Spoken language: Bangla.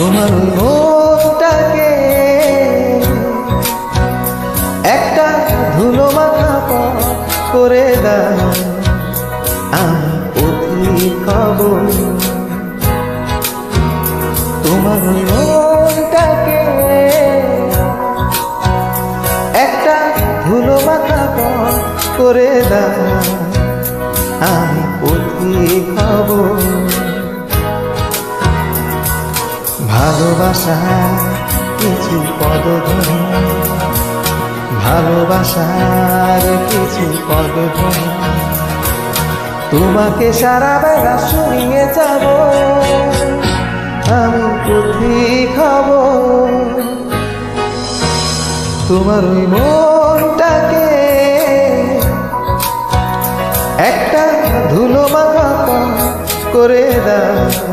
তোমার মনটাকে একটা ধুলো মাখা পথ করে দাও, আমি পথিক হব। তোমার মনটাকে একটা ধুলো মাখা পথ করে দাও, আমি পথিক হব। ভালোবাসার কিছু পদধ্বনি, ভালোবাসার কিছু পদধ্বনি, তোমাকে সারা বেলা শুনিয়ে যাব, আমি পথিক হব। তোমার ওই মনটাকে একটা ধুলো মাখা পথ করে দাও,